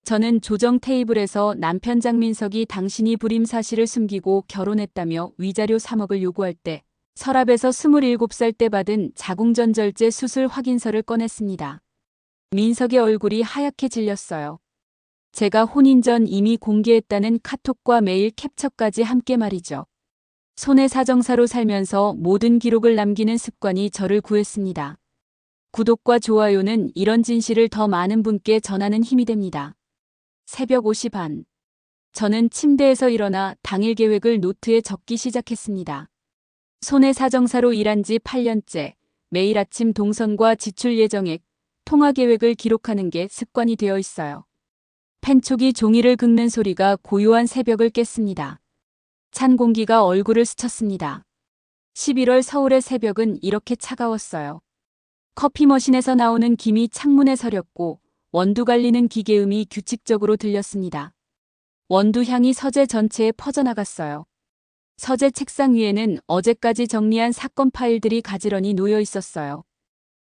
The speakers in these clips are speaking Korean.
저는 조정 테이블에서 남편 장민석이 당신이 불임 사실을 숨기고 결혼했다며 위자료 3억을 요구할 때 서랍에서 27살 때 받은 자궁전절제 수술 확인서를 꺼냈습니다. 민석의 얼굴이 하얗게 질렸어요. 제가 혼인 전 이미 공개했다는 카톡과 메일 캡처까지 함께 말이죠. 손해사정사로 살면서 모든 기록을 남기는 습관이 저를 구했습니다. 구독과 좋아요는 이런 진실을 더 많은 분께 전하는 힘이 됩니다. 새벽 5시 반. 저는 침대에서 일어나 당일 계획을 노트에 적기 시작했습니다. 손해사정사로 일한 지 8년째, 매일 아침 동선과 지출 예정액, 통화 계획을 기록하는 게 습관이 되어 있어요. 펜촉이 종이를 긁는 소리가 고요한 새벽을 깼습니다. 찬 공기가 얼굴을 스쳤습니다. 11월 서울의 새벽은 이렇게 차가웠어요. 커피 머신에서 나오는 김이 창문에 서렸고 원두 갈리는 기계음이 규칙적으로 들렸습니다. 원두 향이 서재 전체에 퍼져나갔어요. 서재 책상 위에는 어제까지 정리한 사건 파일들이 가지런히 놓여 있었어요.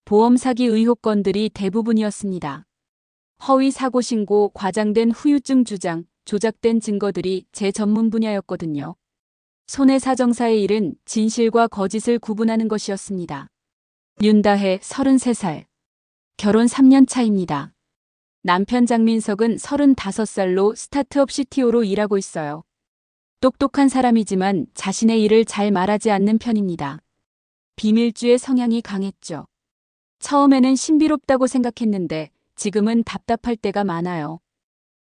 보험 사기 의혹 건들이 대부분이었습니다. 허위 사고 신고, 과장된 후유증 주장, 조작된 증거들이 제 전문 분야였거든요. 손해사정사의 일은 진실과 거짓을 구분하는 것이었습니다. 윤다혜, 33살. 결혼 3년 차입니다. 남편 장민석은 35살로 스타트업 CTO로 일하고 있어요. 똑똑한 사람이지만 자신의 일을 잘 말하지 않는 편입니다. 비밀주의 성향이 강했죠. 처음에는 신비롭다고 생각했는데 지금은 답답할 때가 많아요.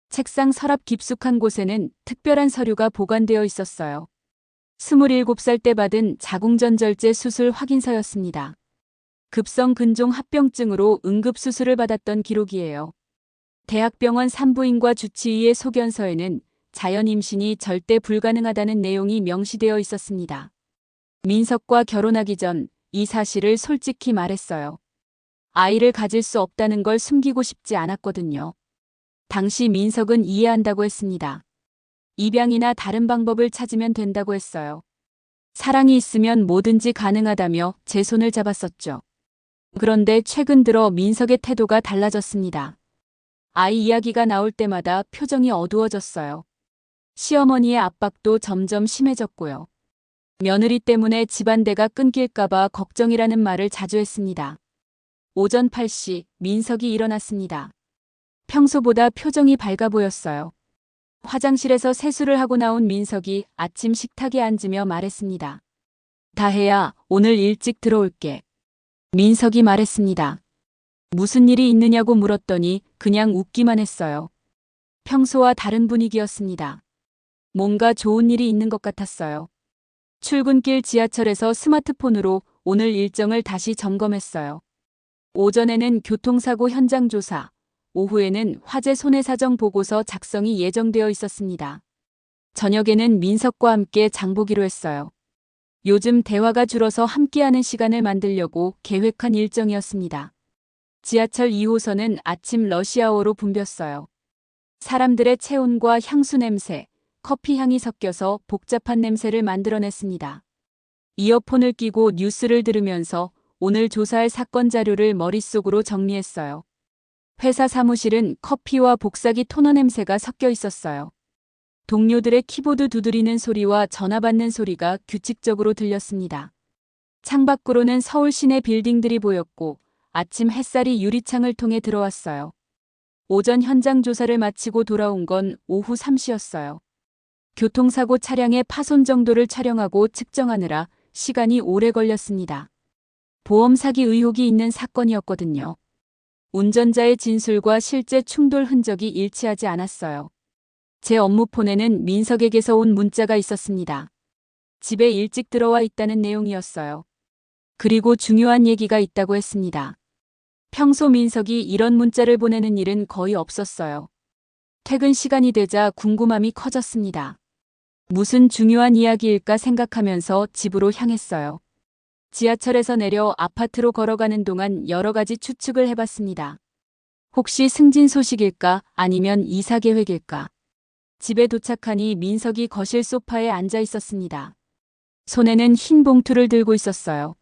책상 서랍 깊숙한 곳에는 특별한 서류가 보관되어 있었어요. 27살 때 받은 자궁전절제 수술 확인서였습니다. 급성 근종 합병증으로 응급수술을 받았던 기록이에요. 대학병원 산부인과 주치의의 소견서에는 자연 임신이 절대 불가능하다는 내용이 명시되어 있었습니다. 민석과 결혼하기 전 이 사실을 솔직히 말했어요. 아이를 가질 수 없다는 걸 숨기고 싶지 않았거든요. 당시 민석은 이해한다고 했습니다. 입양이나 다른 방법을 찾으면 된다고 했어요. 사랑이 있으면 뭐든지 가능하다며 제 손을 잡았었죠. 그런데 최근 들어 민석의 태도가 달라졌습니다. 아이 이야기가 나올 때마다 표정이 어두워졌어요. 시어머니의 압박도 점점 심해졌고요. 며느리 때문에 집안대가 끊길까봐 걱정이라는 말을 자주 했습니다. 오전 8시 민석이 일어났습니다. 평소보다 표정이 밝아 보였어요. 화장실에서 세수를 하고 나온 민석이 아침 식탁에 앉으며 말했습니다. 다혜야, 오늘 일찍 들어올게. 민석이 말했습니다. 무슨 일이 있느냐고 물었더니 그냥 웃기만 했어요. 평소와 다른 분위기였습니다. 뭔가 좋은 일이 있는 것 같았어요. 출근길 지하철에서 스마트폰으로 오늘 일정을 다시 점검했어요. 오전에는 교통사고 현장 조사, 오후에는 화재 손해사정 보고서 작성이 예정되어 있었습니다. 저녁에는 민석과 함께 장보기로 했어요. 요즘 대화가 줄어서 함께하는 시간을 만들려고 계획한 일정이었습니다. 지하철 2호선은 아침 러시아워로 붐볐어요. 사람들의 체온과 향수 냄새, 커피 향이 섞여서 복잡한 냄새를 만들어냈습니다. 이어폰을 끼고 뉴스를 들으면서 오늘 조사할 사건 자료를 머릿속으로 정리했어요. 회사 사무실은 커피와 복사기 토너 냄새가 섞여 있었어요. 동료들의 키보드 두드리는 소리와 전화 받는 소리가 규칙적으로 들렸습니다. 창밖으로는 서울 시내 빌딩들이 보였고 아침 햇살이 유리창을 통해 들어왔어요. 오전 현장 조사를 마치고 돌아온 건 오후 3시였어요. 교통사고 차량의 파손 정도를 촬영하고 측정하느라 시간이 오래 걸렸습니다. 보험 사기 의혹이 있는 사건이었거든요. 운전자의 진술과 실제 충돌 흔적이 일치하지 않았어요. 제 업무폰에는 민석에게서 온 문자가 있었습니다. 집에 일찍 들어와 있다는 내용이었어요. 그리고 중요한 얘기가 있다고 했습니다. 평소 민석이 이런 문자를 보내는 일은 거의 없었어요. 퇴근 시간이 되자 궁금함이 커졌습니다. 무슨 중요한 이야기일까 생각하면서 집으로 향했어요. 지하철에서 내려 아파트로 걸어가는 동안 여러 가지 추측을 해봤습니다. 혹시 승진 소식일까 아니면 이사 계획일까. 집에 도착하니 민석이 거실 소파에 앉아 있었습니다. 손에는 흰 봉투를 들고 있었어요.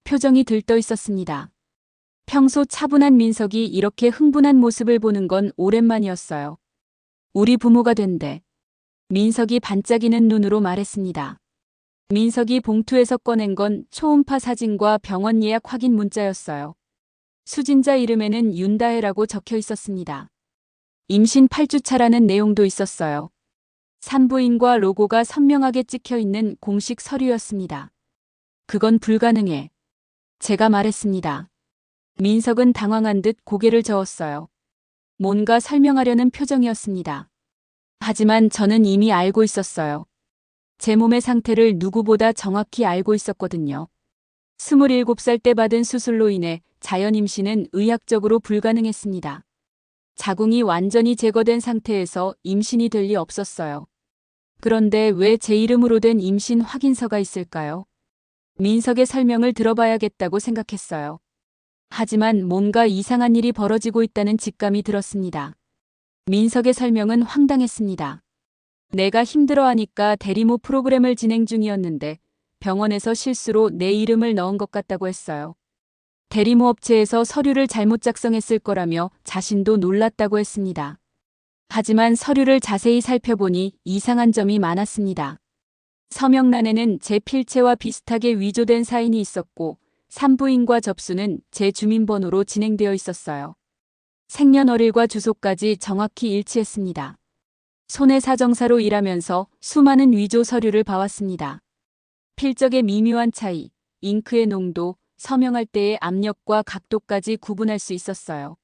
표정이 들떠 있었습니다. 평소 차분한 민석이 이렇게 흥분한 모습을 보는 건 오랜만이었어요. 우리 부모가 된대. 민석이 반짝이는 눈으로 말했습니다. 민석이 봉투에서 꺼낸 건 초음파 사진과 병원 예약 확인 문자였어요. 수진자 이름에는 윤다혜라고 적혀 있었습니다. 임신 8주차라는 내용도 있었어요. 산부인과 로고가 선명하게 찍혀 있는 공식 서류였습니다. 그건 불가능해. 제가 말했습니다. 민석은 당황한 듯 고개를 저었어요. 뭔가 설명하려는 표정이었습니다. 하지만 저는 이미 알고 있었어요. 제 몸의 상태를 누구보다 정확히 알고 있었거든요. 27살 때 받은 수술로 인해 자연 임신은 의학적으로 불가능했습니다. 자궁이 완전히 제거된 상태에서 임신이 될 리 없었어요. 그런데 왜 제 이름으로 된 임신 확인서가 있을까요? 민석의 설명을 들어봐야겠다고 생각했어요. 하지만 뭔가 이상한 일이 벌어지고 있다는 직감이 들었습니다. 민석의 설명은 황당했습니다. 내가 힘들어하니까 대리모 프로그램을 진행 중이었는데 병원에서 실수로 내 이름을 넣은 것 같다고 했어요. 대리모 업체에서 서류를 잘못 작성했을 거라며 자신도 놀랐다고 했습니다. 하지만 서류를 자세히 살펴보니 이상한 점이 많았습니다. 서명란에는 제 필체와 비슷하게 위조된 사인이 있었고 산부인과 접수는 제 주민번호로 진행되어 있었어요. 생년월일과 주소까지 정확히 일치했습니다. 손해사정사로 일하면서 수많은 위조 서류를 봐왔습니다. 필적의 미묘한 차이, 잉크의 농도, 서명할 때의 압력과 각도까지 구분할 수 있었어요.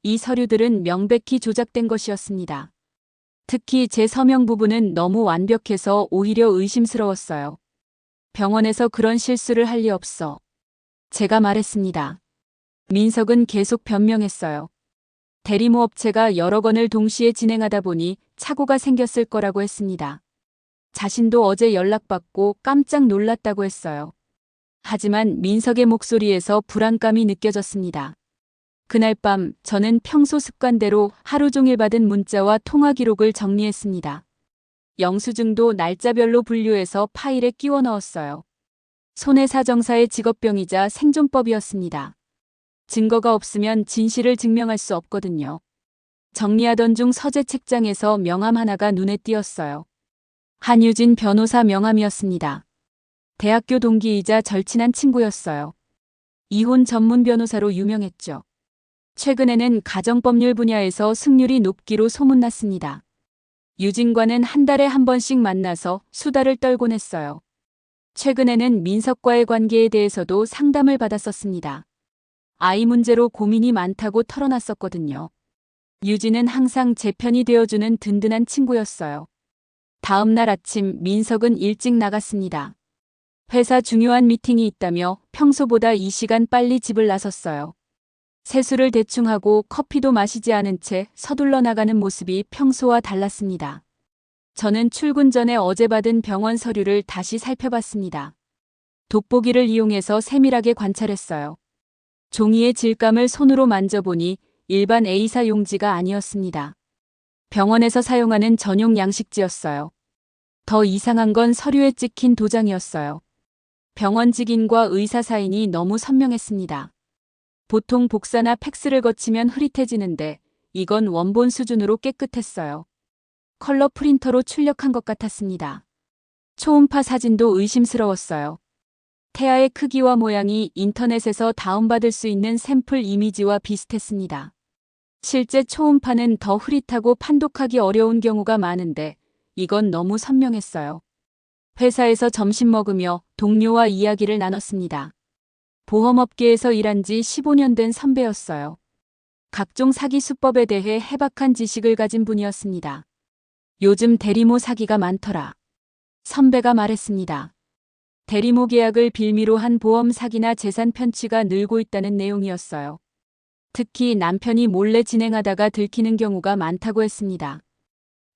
이 서류들은 명백히 조작된 것이었습니다. 특히 제 서명 부분은 너무 완벽해서 오히려 의심스러웠어요. 병원에서 그런 실수를 할 리 없어. 제가 말했습니다. 민석은 계속 변명했어요. 대리모 업체가 여러 건을 동시에 진행하다 보니 착오가 생겼을 거라고 했습니다. 자신도 어제 연락받고 깜짝 놀랐다고 했어요. 하지만 민석의 목소리에서 불안감이 느껴졌습니다. 그날 밤 저는 평소 습관대로 하루 종일 받은 문자와 통화 기록을 정리했습니다. 영수증도 날짜별로 분류해서 파일에 끼워 넣었어요. 손해사정사의 직업병이자 생존법이었습니다. 증거가 없으면 진실을 증명할 수 없거든요. 정리하던 중 서재 책장에서 명함 하나가 눈에 띄었어요. 한유진 변호사 명함이었습니다. 대학교 동기이자 절친한 친구였어요. 이혼 전문 변호사로 유명했죠. 최근에는 가정법률 분야에서 승률이 높기로 소문났습니다. 유진과는 한 달에 한 번씩 만나서 수다를 떨곤 했어요. 최근에는 민석과의 관계에 대해서도 상담을 받았었습니다. 아이 문제로 고민이 많다고 털어놨었거든요. 유진은 항상 제 편이 되어주는 든든한 친구였어요. 다음 날 아침 민석은 일찍 나갔습니다. 회사 중요한 미팅이 있다며 평소보다 이 시간 빨리 집을 나섰어요. 세수를 대충 하고 커피도 마시지 않은 채 서둘러 나가는 모습이 평소와 달랐습니다. 저는 출근 전에 어제 받은 병원 서류를 다시 살펴봤습니다. 돋보기를 이용해서 세밀하게 관찰했어요. 종이의 질감을 손으로 만져보니 일반 A사 용지가 아니었습니다. 병원에서 사용하는 전용 양식지였어요. 더 이상한 건 서류에 찍힌 도장이었어요. 병원 직인과 의사 사인이 너무 선명했습니다. 보통 복사나 팩스를 거치면 흐릿해지는데 이건 원본 수준으로 깨끗했어요. 컬러 프린터로 출력한 것 같았습니다. 초음파 사진도 의심스러웠어요. 태아의 크기와 모양이 인터넷에서 다운받을 수 있는 샘플 이미지와 비슷했습니다. 실제 초음파는 더 흐릿하고 판독하기 어려운 경우가 많은데 이건 너무 선명했어요. 회사에서 점심 먹으며 동료와 이야기를 나눴습니다. 보험업계에서 일한 지 15년 된 선배였어요. 각종 사기 수법에 대해 해박한 지식을 가진 분이었습니다. 요즘 대리모 사기가 많더라. 선배가 말했습니다. 대리모 계약을 빌미로 한 보험 사기나 재산 편취가 늘고 있다는 내용이었어요. 특히 남편이 몰래 진행하다가 들키는 경우가 많다고 했습니다.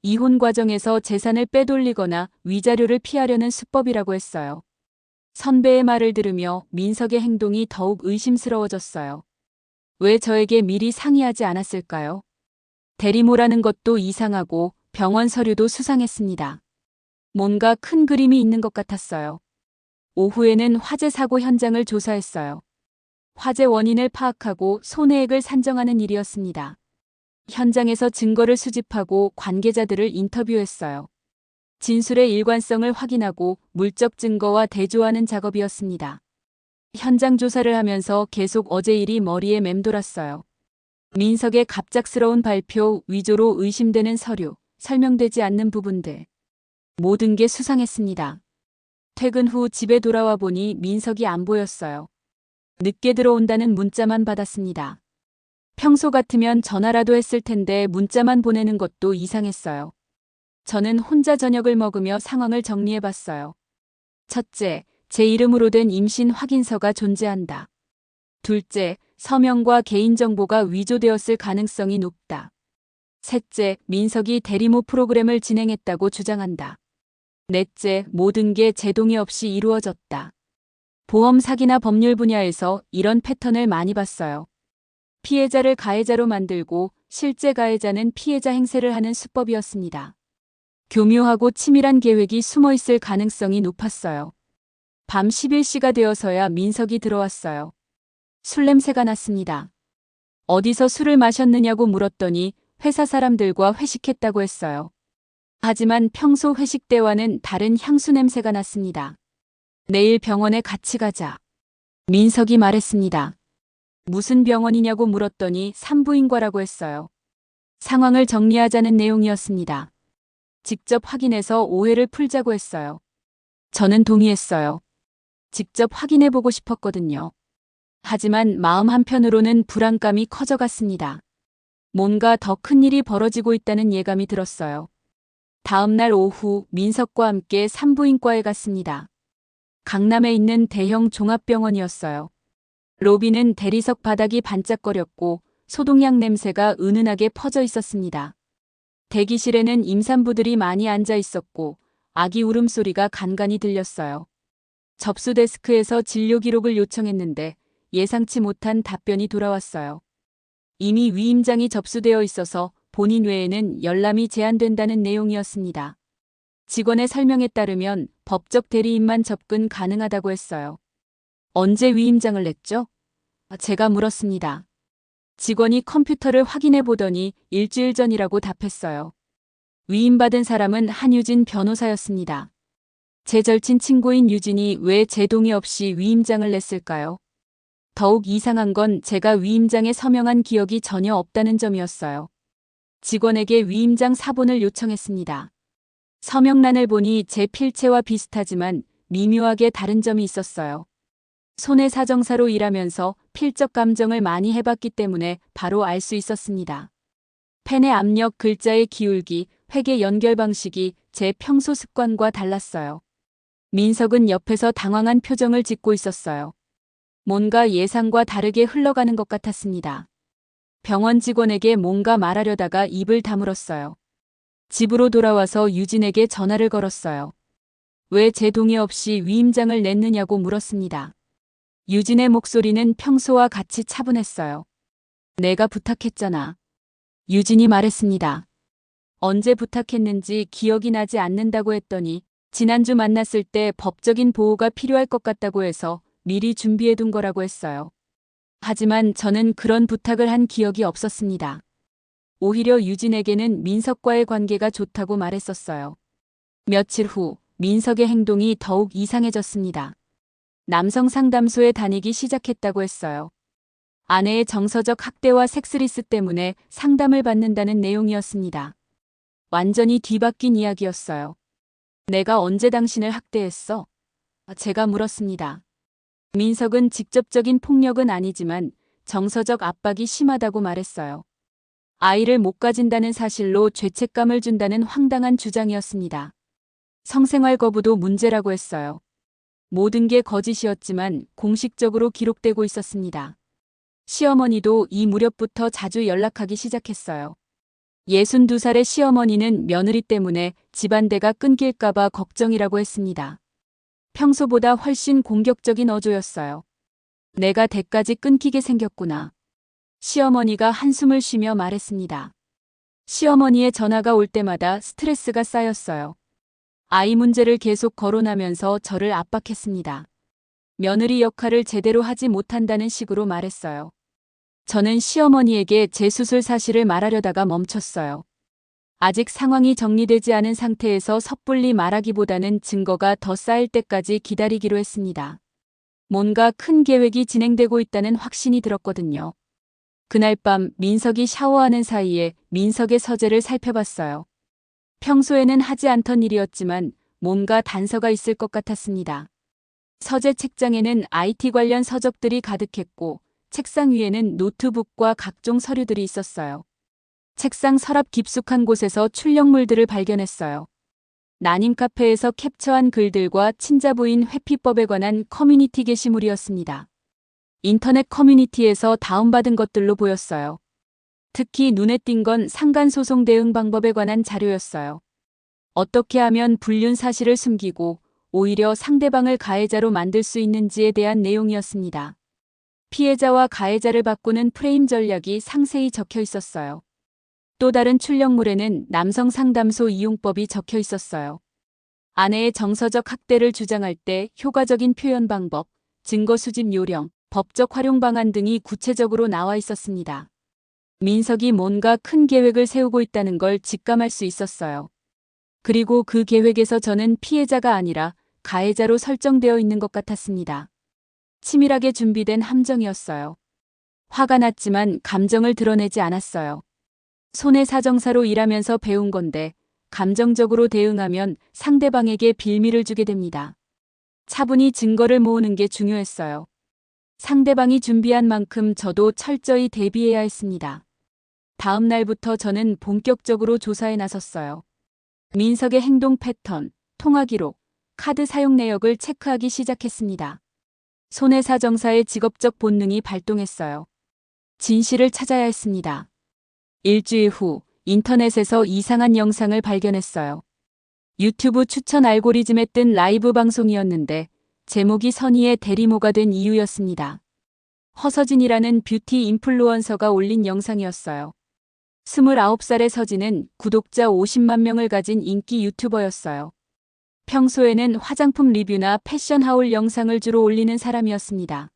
이혼 과정에서 재산을 빼돌리거나 위자료를 피하려는 수법이라고 했어요. 선배의 말을 들으며 민석의 행동이 더욱 의심스러워졌어요. 왜 저에게 미리 상의하지 않았을까요? 대리모라는 것도 이상하고 병원 서류도 수상했습니다. 뭔가 큰 그림이 있는 것 같았어요. 오후에는 화재 사고 현장을 조사했어요. 화재 원인을 파악하고 손해액을 산정하는 일이었습니다. 현장에서 증거를 수집하고 관계자들을 인터뷰했어요. 진술의 일관성을 확인하고 물적 증거와 대조하는 작업이었습니다. 현장 조사를 하면서 계속 어제 일이 머리에 맴돌았어요. 민석의 갑작스러운 발표, 위조로 의심되는 서류, 설명되지 않는 부분들. 모든 게 수상했습니다. 퇴근 후 집에 돌아와 보니 민석이 안 보였어요. 늦게 들어온다는 문자만 받았습니다. 평소 같으면 전화라도 했을 텐데 문자만 보내는 것도 이상했어요. 저는 혼자 저녁을 먹으며 상황을 정리해봤어요. 첫째, 제 이름으로 된 임신 확인서가 존재한다. 둘째, 서명과 개인정보가 위조되었을 가능성이 높다. 셋째, 민석이 대리모 프로그램을 진행했다고 주장한다. 넷째, 모든 게 제 동의 없이 이루어졌다. 보험 사기나 법률 분야에서 이런 패턴을 많이 봤어요. 피해자를 가해자로 만들고 실제 가해자는 피해자 행세를 하는 수법이었습니다. 교묘하고 치밀한 계획이 숨어 있을 가능성이 높았어요. 밤 11시가 되어서야 민석이 들어왔어요. 술 냄새가 났습니다. 어디서 술을 마셨느냐고 물었더니 회사 사람들과 회식했다고 했어요. 하지만 평소 회식 때와는 다른 향수 냄새가 났습니다. 내일 병원에 같이 가자. 민석이 말했습니다. 무슨 병원이냐고 물었더니 산부인과라고 했어요. 상황을 정리하자는 내용이었습니다. 직접 확인해서 오해를 풀자고 했어요. 저는 동의했어요. 직접 확인해보고 싶었거든요. 하지만 마음 한편으로는 불안감이 커져갔습니다. 뭔가 더 큰 일이 벌어지고 있다는 예감이 들었어요. 다음 날 오후 민석과 함께 산부인과에 갔습니다. 강남에 있는 대형 종합병원이었어요. 로비는 대리석 바닥이 반짝거렸고 소독약 냄새가 은은하게 퍼져 있었습니다. 대기실에는 임산부들이 많이 앉아 있었고 아기 울음소리가 간간히 들렸어요. 접수 데스크에서 진료 기록을 요청했는데 예상치 못한 답변이 돌아왔어요. 이미 위임장이 접수되어 있어서 본인 외에는 열람이 제한된다는 내용이었습니다. 직원의 설명에 따르면 법적 대리인만 접근 가능하다고 했어요. 언제 위임장을 냈죠? 제가 물었습니다. 직원이 컴퓨터를 확인해 보더니 일주일 전이라고 답했어요. 위임받은 사람은 한유진 변호사였습니다. 제 절친 친구인 유진이 왜 제 동의 없이 위임장을 냈을까요? 더욱 이상한 건 제가 위임장에 서명한 기억이 전혀 없다는 점이었어요. 직원에게 위임장 사본을 요청했습니다. 서명란을 보니 제 필체와 비슷하지만 미묘하게 다른 점이 있었어요. 손해사정사로 일하면서 필적 감정을 많이 해봤기 때문에 바로 알 수 있었습니다. 펜의 압력, 글자의 기울기, 회계 연결 방식이 제 평소 습관과 달랐어요. 민석은 옆에서 당황한 표정을 짓고 있었어요. 뭔가 예상과 다르게 흘러가는 것 같았습니다. 병원 직원에게 뭔가 말하려다가 입을 다물었어요. 집으로 돌아와서 유진에게 전화를 걸었어요. 왜 제 동의 없이 위임장을 냈느냐고 물었습니다. 유진의 목소리는 평소와 같이 차분했어요. 내가 부탁했잖아. 유진이 말했습니다. 언제 부탁했는지 기억이 나지 않는다고 했더니 지난주 만났을 때 법적인 보호가 필요할 것 같다고 해서 미리 준비해둔 거라고 했어요. 하지만 저는 그런 부탁을 한 기억이 없었습니다. 오히려 유진에게는 민석과의 관계가 좋다고 말했었어요. 며칠 후 민석의 행동이 더욱 이상해졌습니다. 남성 상담소에 다니기 시작했다고 했어요. 아내의 정서적 학대와 섹스리스 때문에 상담을 받는다는 내용이었습니다. 완전히 뒤바뀐 이야기였어요. 내가 언제 당신을 학대했어? 제가 물었습니다. 민석은 직접적인 폭력은 아니지만 정서적 압박이 심하다고 말했어요. 아이를 못 가진다는 사실로 죄책감을 준다는 황당한 주장이었습니다. 성생활 거부도 문제라고 했어요. 모든 게 거짓이었지만 공식적으로 기록되고 있었습니다. 시어머니도 이 무렵부터 자주 연락하기 시작했어요. 62살의 시어머니는 며느리 때문에 집안대가 끊길까봐 걱정이라고 했습니다. 평소보다 훨씬 공격적인 어조였어요. 내가 대까지 끊기게 생겼구나. 시어머니가 한숨을 쉬며 말했습니다. 시어머니의 전화가 올 때마다 스트레스가 쌓였어요. 아이 문제를 계속 거론하면서 저를 압박했습니다. 며느리 역할을 제대로 하지 못한다는 식으로 말했어요. 저는 시어머니에게 제 수술 사실을 말하려다가 멈췄어요. 아직 상황이 정리되지 않은 상태에서 섣불리 말하기보다는 증거가 더 쌓일 때까지 기다리기로 했습니다. 뭔가 큰 계획이 진행되고 있다는 확신이 들었거든요. 그날 밤 민석이 샤워하는 사이에 민석의 서재를 살펴봤어요. 평소에는 하지 않던 일이었지만 뭔가 단서가 있을 것 같았습니다. 서재 책장에는 IT 관련 서적들이 가득했고 책상 위에는 노트북과 각종 서류들이 있었어요. 책상 서랍 깊숙한 곳에서 출력물들을 발견했어요. 난임 카페에서 캡처한 글들과 친자부인 회피법에 관한 커뮤니티 게시물이었습니다. 인터넷 커뮤니티에서 다운받은 것들로 보였어요. 특히 눈에 띈 건 상간소송 대응 방법에 관한 자료였어요. 어떻게 하면 불륜 사실을 숨기고 오히려 상대방을 가해자로 만들 수 있는지에 대한 내용이었습니다. 피해자와 가해자를 바꾸는 프레임 전략이 상세히 적혀 있었어요. 또 다른 출력물에는 남성 상담소 이용법이 적혀 있었어요. 아내의 정서적 학대를 주장할 때 효과적인 표현 방법, 증거 수집 요령, 법적 활용 방안 등이 구체적으로 나와 있었습니다. 민석이 뭔가 큰 계획을 세우고 있다는 걸 직감할 수 있었어요. 그리고 그 계획에서 저는 피해자가 아니라 가해자로 설정되어 있는 것 같았습니다. 치밀하게 준비된 함정이었어요. 화가 났지만 감정을 드러내지 않았어요. 손해사정사로 일하면서 배운 건데 감정적으로 대응하면 상대방에게 빌미를 주게 됩니다. 차분히 증거를 모으는 게 중요했어요. 상대방이 준비한 만큼 저도 철저히 대비해야 했습니다. 다음 날부터 저는 본격적으로 조사에 나섰어요. 민석의 행동 패턴, 통화 기록, 카드 사용 내역을 체크하기 시작했습니다. 손해사정사의 직업적 본능이 발동했어요. 진실을 찾아야 했습니다. 일주일 후 인터넷에서 이상한 영상을 발견했어요. 유튜브 추천 알고리즘에 뜬 라이브 방송이었는데 제목이 선희의 대리모가 된 이유였습니다. 허서진이라는 뷰티 인플루언서가 올린 영상이었어요. 29살의 서진은 구독자 50만 명을 가진 인기 유튜버였어요. 평소에는 화장품 리뷰나 패션 하울 영상을 주로 올리는 사람이었습니다.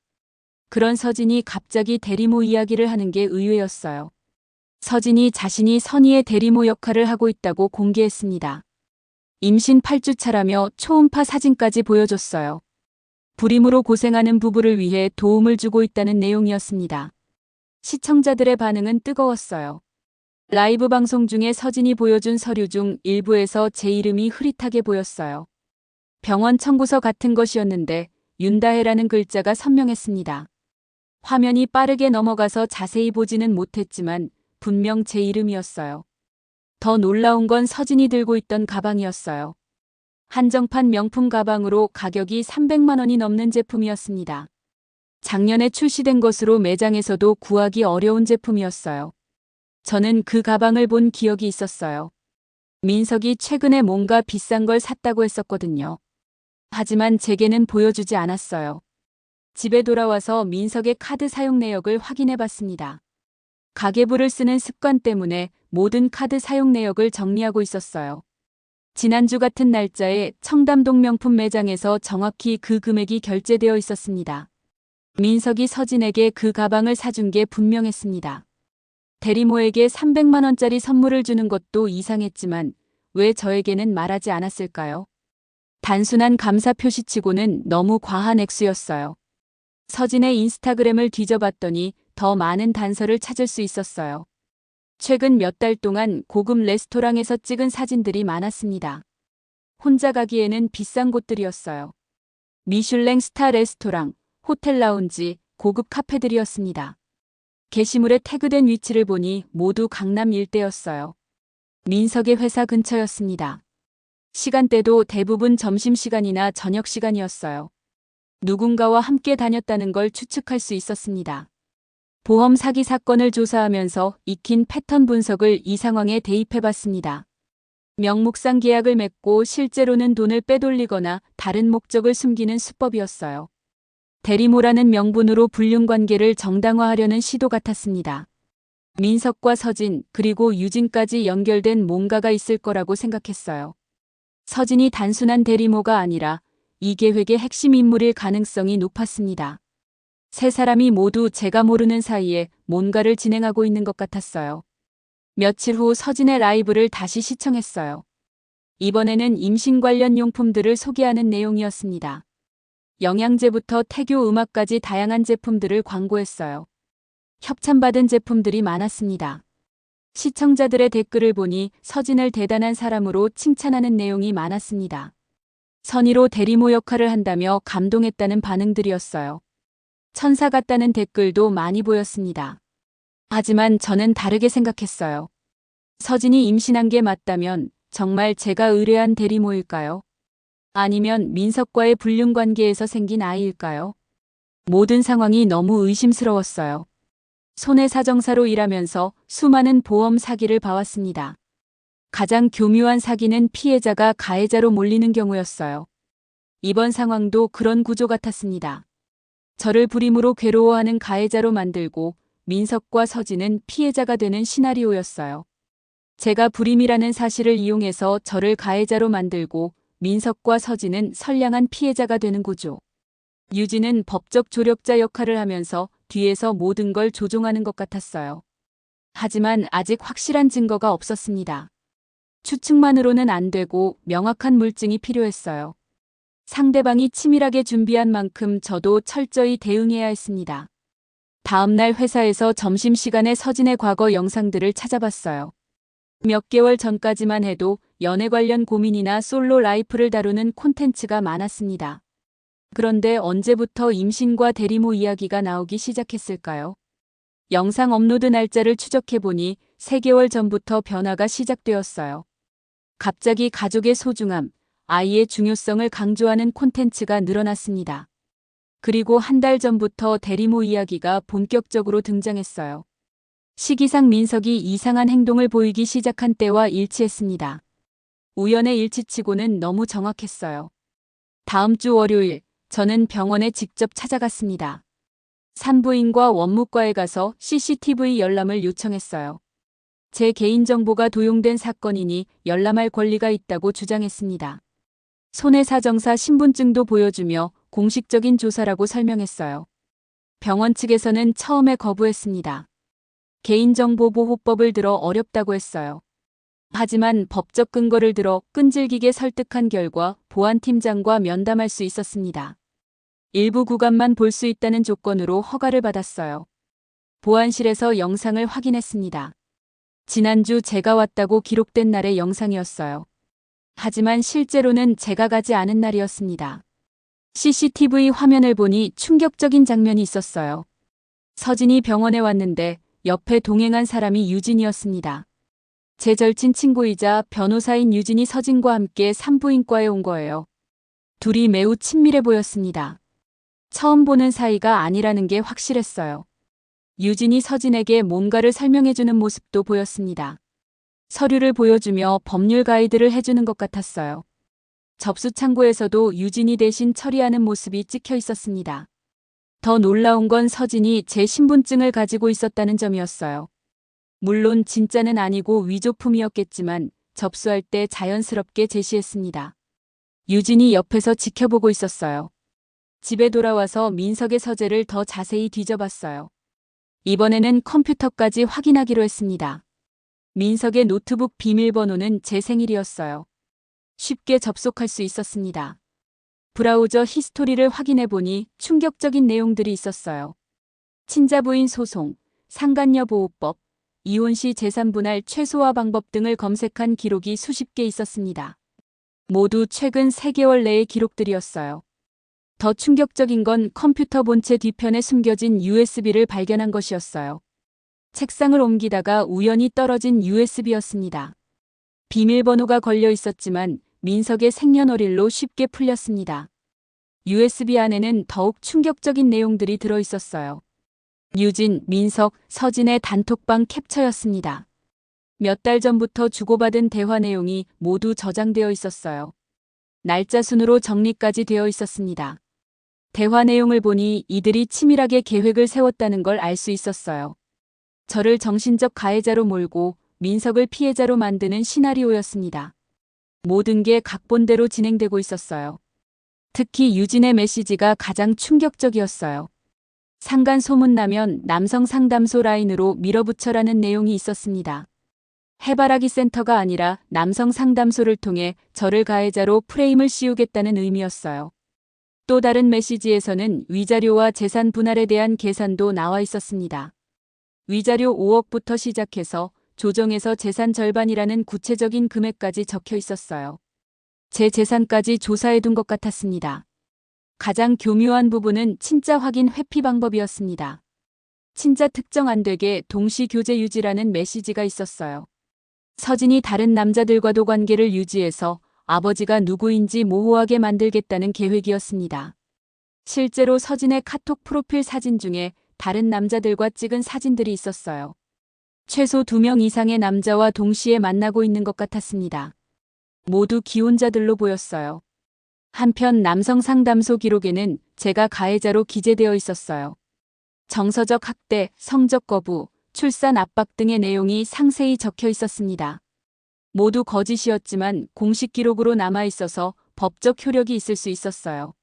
그런 서진이 갑자기 대리모 이야기를 하는 게 의외였어요. 서진이 자신이 선희의 대리모 역할을 하고 있다고 공개했습니다. 임신 8주차라며 초음파 사진까지 보여줬어요. 불임으로 고생하는 부부를 위해 도움을 주고 있다는 내용이었습니다. 시청자들의 반응은 뜨거웠어요. 라이브 방송 중에 서진이 보여준 서류 중 일부에서 제 이름이 흐릿하게 보였어요. 병원 청구서 같은 것이었는데 윤다혜라는 글자가 선명했습니다. 화면이 빠르게 넘어가서 자세히 보지는 못했지만 분명 제 이름이었어요. 더 놀라운 건 서진이 들고 있던 가방이었어요. 한정판 명품 가방으로 가격이 300만 원이 넘는 제품이었습니다. 작년에 출시된 것으로 매장에서도 구하기 어려운 제품이었어요. 저는 그 가방을 본 기억이 있었어요. 민석이 최근에 뭔가 비싼 걸 샀다고 했었거든요. 하지만 제게는 보여주지 않았어요. 집에 돌아와서 민석의 카드 사용 내역을 확인해 봤습니다. 가계부를 쓰는 습관 때문에 모든 카드 사용 내역을 정리하고 있었어요. 지난주 같은 날짜에 청담동 명품 매장에서 정확히 그 금액이 결제되어 있었습니다. 민석이 서진에게 그 가방을 사준 게 분명했습니다. 대리모에게 300만 원짜리 선물을 주는 것도 이상했지만 왜 저에게는 말하지 않았을까요? 단순한 감사 표시치고는 너무 과한 액수였어요. 서진의 인스타그램을 뒤져봤더니 더 많은 단서를 찾을 수 있었어요. 최근 몇 달 동안 고급 레스토랑에서 찍은 사진들이 많았습니다. 혼자 가기에는 비싼 곳들이었어요. 미슐랭 스타 레스토랑, 호텔 라운지, 고급 카페들이었습니다. 게시물에 태그된 위치를 보니 모두 강남 일대였어요. 민석의 회사 근처였습니다. 시간대도 대부분 점심시간이나 저녁시간이었어요. 누군가와 함께 다녔다는 걸 추측할 수 있었습니다. 보험 사기 사건을 조사하면서 익힌 패턴 분석을 이 상황에 대입해봤습니다. 명목상 계약을 맺고 실제로는 돈을 빼돌리거나 다른 목적을 숨기는 수법이었어요. 대리모라는 명분으로 불륜 관계를 정당화하려는 시도 같았습니다. 민석과 서진 그리고 유진까지 연결된 뭔가가 있을 거라고 생각했어요. 서진이 단순한 대리모가 아니라 이 계획의 핵심 인물일 가능성이 높았습니다. 세 사람이 모두 제가 모르는 사이에 뭔가를 진행하고 있는 것 같았어요. 며칠 후 서진의 라이브를 다시 시청했어요. 이번에는 임신 관련 용품들을 소개하는 내용이었습니다. 영양제부터 태교 음악까지 다양한 제품들을 광고했어요. 협찬받은 제품들이 많았습니다. 시청자들의 댓글을 보니 서진을 대단한 사람으로 칭찬하는 내용이 많았습니다. 선의로 대리모 역할을 한다며 감동했다는 반응들이었어요. 천사 같다는 댓글도 많이 보였습니다. 하지만 저는 다르게 생각했어요. 서진이 임신한 게 맞다면 정말 제가 의뢰한 대리모일까요? 아니면 민석과의 불륜 관계에서 생긴 아이일까요? 모든 상황이 너무 의심스러웠어요. 손해사정사로 일하면서 수많은 보험 사기를 봐왔습니다. 가장 교묘한 사기는 피해자가 가해자로 몰리는 경우였어요. 이번 상황도 그런 구조 같았습니다. 저를 불임으로 괴로워하는 가해자로 만들고 민석과 서진은 피해자가 되는 시나리오였어요. 제가 불임이라는 사실을 이용해서 저를 가해자로 만들고 민석과 서진은 선량한 피해자가 되는 구조. 유진은 법적 조력자 역할을 하면서 뒤에서 모든 걸 조종하는 것 같았어요. 하지만 아직 확실한 증거가 없었습니다. 추측만으로는 안 되고 명확한 물증이 필요했어요. 상대방이 치밀하게 준비한 만큼 저도 철저히 대응해야 했습니다. 다음 날 회사에서 점심시간에 서진의 과거 영상들을 찾아봤어요. 몇 개월 전까지만 해도 연애 관련 고민이나 솔로 라이프를 다루는 콘텐츠가 많았습니다. 그런데 언제부터 임신과 대리모 이야기가 나오기 시작했을까요? 영상 업로드 날짜를 추적해보니 3개월 전부터 변화가 시작되었어요. 갑자기 가족의 소중함, 아이의 중요성을 강조하는 콘텐츠가 늘어났습니다. 그리고 한 달 전부터 대리모 이야기가 본격적으로 등장했어요. 시기상 민석이 이상한 행동을 보이기 시작한 때와 일치했습니다. 우연의 일치치고는 너무 정확했어요. 다음 주 월요일, 저는 병원에 직접 찾아갔습니다. 산부인과 원무과에 가서 CCTV 열람을 요청했어요. 제 개인정보가 도용된 사건이니 열람할 권리가 있다고 주장했습니다. 손해사정사 신분증도 보여주며 공식적인 조사라고 설명했어요. 병원 측에서는 처음에 거부했습니다. 개인정보보호법을 들어 어렵다고 했어요. 하지만 법적 근거를 들어 끈질기게 설득한 결과 보안팀장과 면담할 수 있었습니다. 일부 구간만 볼 수 있다는 조건으로 허가를 받았어요. 보안실에서 영상을 확인했습니다. 지난주 제가 왔다고 기록된 날의 영상이었어요. 하지만 실제로는 제가 가지 않은 날이었습니다. CCTV 화면을 보니 충격적인 장면이 있었어요. 서진이 병원에 왔는데 옆에 동행한 사람이 유진이었습니다. 제 절친 친구이자 변호사인 유진이 서진과 함께 산부인과에 온 거예요. 둘이 매우 친밀해 보였습니다. 처음 보는 사이가 아니라는 게 확실했어요. 유진이 서진에게 뭔가를 설명해주는 모습도 보였습니다. 서류를 보여주며 법률 가이드를 해주는 것 같았어요. 접수 창구에서도 유진이 대신 처리하는 모습이 찍혀 있었습니다. 더 놀라운 건 서진이 제 신분증을 가지고 있었다는 점이었어요. 물론 진짜는 아니고 위조품이었겠지만 접수할 때 자연스럽게 제시했습니다. 유진이 옆에서 지켜보고 있었어요. 집에 돌아와서 민석의 서재를 더 자세히 뒤져봤어요. 이번에는 컴퓨터까지 확인하기로 했습니다. 민석의 노트북 비밀번호는 제 생일이었어요. 쉽게 접속할 수 있었습니다. 브라우저 히스토리를 확인해보니 충격적인 내용들이 있었어요. 친자부인 소송, 상간녀 보호법, 이혼 시 재산 분할 최소화 방법 등을 검색한 기록이 수십 개 있었습니다. 모두 최근 3개월 내의 기록들이었어요. 더 충격적인 건 컴퓨터 본체 뒤편에 숨겨진 USB를 발견한 것이었어요. 책상을 옮기다가 우연히 떨어진 USB였습니다. 비밀번호가 걸려 있었지만 민석의 생년월일로 쉽게 풀렸습니다. USB 안에는 더욱 충격적인 내용들이 들어 있었어요. 유진, 민석, 서진의 단톡방 캡처였습니다. 몇 달 전부터 주고받은 대화 내용이 모두 저장되어 있었어요. 날짜 순으로 정리까지 되어 있었습니다. 대화 내용을 보니 이들이 치밀하게 계획을 세웠다는 걸 알 수 있었어요. 저를 정신적 가해자로 몰고 민석을 피해자로 만드는 시나리오였습니다. 모든 게 각본대로 진행되고 있었어요. 특히 유진의 메시지가 가장 충격적이었어요. 상간 소문나면 남성 상담소 라인으로 밀어붙여라는 내용이 있었습니다. 해바라기 센터가 아니라 남성 상담소를 통해 저를 가해자로 프레임을 씌우겠다는 의미였어요. 또 다른 메시지에서는 위자료와 재산 분할에 대한 계산도 나와 있었습니다. 위자료 5억부터 시작해서 조정해서 재산 절반이라는 구체적인 금액까지 적혀 있었어요. 제 재산까지 조사해둔 것 같았습니다. 가장 교묘한 부분은 친자 확인 회피 방법이었습니다. 친자 특정 안 되게 동시 교제 유지라는 메시지가 있었어요. 서진이 다른 남자들과도 관계를 유지해서 아버지가 누구인지 모호하게 만들겠다는 계획이었습니다. 실제로 서진의 카톡 프로필 사진 중에 다른 남자들과 찍은 사진들이 있었어요. 최소 2명 이상의 남자와 동시에 만나고 있는 것 같았습니다. 모두 기혼자들로 보였어요. 한편 남성 상담소 기록에는 제가 가해자로 기재되어 있었어요. 정서적 학대, 성적 거부, 출산 압박 등의 내용이 상세히 적혀 있었습니다. 모두 거짓이었지만 공식 기록으로 남아 있어서 법적 효력이 있을 수 있었어요.